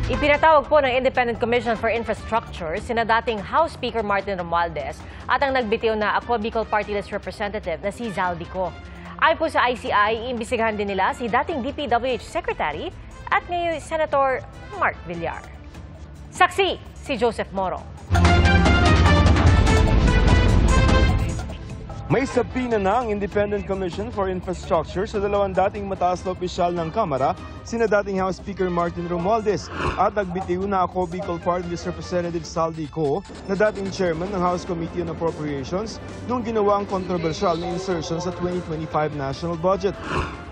Ipinatawag po ng Independent Commission for Infrastructure sina dating House Speaker Martin Romualdez at ang nagbitiw na Ako Bicol Party List Representative na si Zaldico. Ayon po sa ICI, iimbestigahan din nila si dating DPWH Secretary at ngayon Senator Mark Villar. Saksi si Joseph Moro. May sabina na ang Independent Commission for Infrastructure sa dalawang dating mataas na opisyal ng Kamara, sina dating House Speaker Martin Romualdez at nagbitiw na Ako Bicol Party List Representative Zaldico na dating chairman ng House Committee on Appropriations nung ginawa ang kontrobersyal na insertion sa 2025 national budget.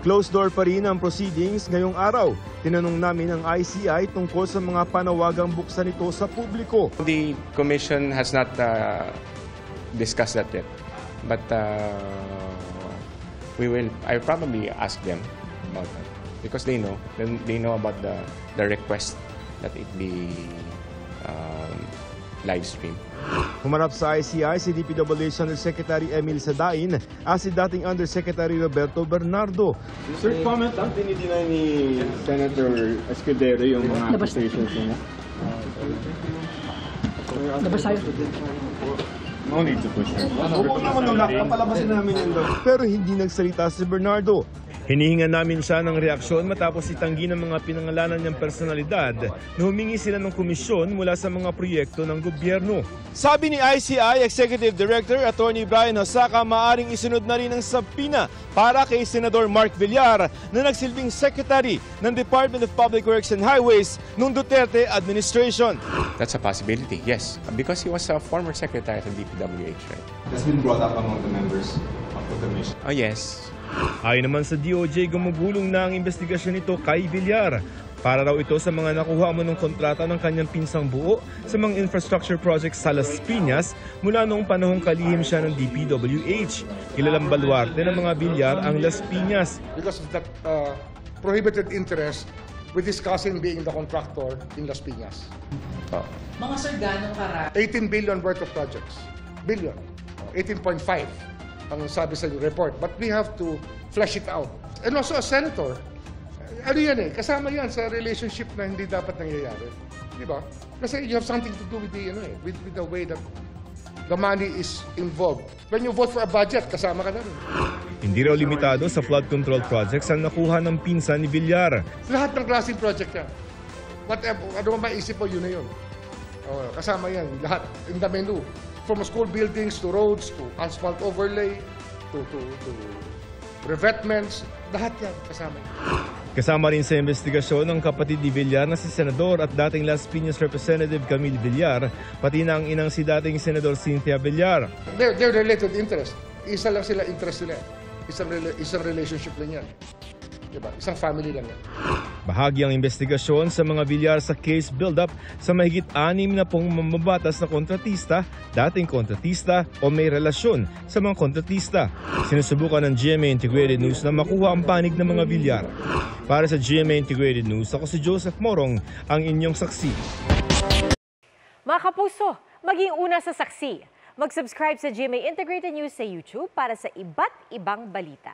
Closed door pa rin ang proceedings ngayong araw. Tinanong namin ang ICI tungkol sa mga panawagang buksan ito sa publiko. The Commission has not discussed that yet. But I probably ask them about that because they know about the request that it be live stream. Humarap sa ICI si DPWH Undersecretary Emil Sadain at si dating Undersecretary Roberto Bernardo. Sir, comment lang, dinideny ni Senator Escudero yung mga accusations niya. No need to push her. Pero hindi nagsalita si Bernardo. Hinihinga namin siya ng reaksyon matapos itanggi ng mga pinangalanan niyang personalidad na humingi sila ng komisyon mula sa mga proyekto ng gobyerno. Sabi ni ICI Executive Director Attorney Brian Hosaka, maaring isunod na rin ang sabina para kay Senador Mark Villar na nagsilbing Secretary ng Department of Public Works and Highways noong Duterte administration. That's a possibility, yes, because he was a former secretary at the DPWH, right? That's been brought up among the members of the commission. Oh, yes. Ayon naman sa DOJ, gumugulong na ang investigasyon nito kay Villar. Para raw ito sa mga nakuha mo ng kontrata ng kanyang pinsang buo sa mga infrastructure projects sa Las Piñas mula noong panahong kalihim siya ng DPWH. Kilalang baluarte ng mga Villar ang Las Piñas. Because of that prohibited interest, we're discussing being the contractor in Las Piñas. Mga sir, gano'ng karami? 18 billion worth of projects. Billion. 18.5 ang sabi sa report. But we have to flesh it out. And also a senator, ano yan kasama yan sa relationship na hindi dapat nangyayari. Di ba? Kasi you have something to do with the, with the way that the money is involved. When you vote for a budget, kasama ka na rin. Hindi raw limitado sa flood control projects ang nakuha ng pinsan ni Villar. Lahat ng klaseng project yan. Whatever, ano man maisip mo, yun na yun. Kasama yan, lahat, in the menu. From school buildings to roads to asphalt overlay to revetments, lahat yan kasama yan. Kasama rin sa investigasyon ng kapatid ni Villar na si Senador at dating Las Piñas Representative Camille Villar, pati na ang inang si dating Senador Cynthia Villar. They're related interest. Isa lang sila interest nila. Isang relationship lang yan. Diba? Isang family lang yan. Bahagi ang investigasyon sa mga Villar sa case build-up sa mahigit 6 na pong mamabatas na kontratista, dating kontratista o may relasyon sa mga kontratista. Sinusubukan ng GMA Integrated News na makuha ang panig ng mga Villar. Para sa GMA Integrated News, ako si Joseph Morong, ang inyong saksi. Mga kapuso, maging una sa saksi. Mag-subscribe sa GMA Integrated News sa YouTube para sa iba't ibang balita.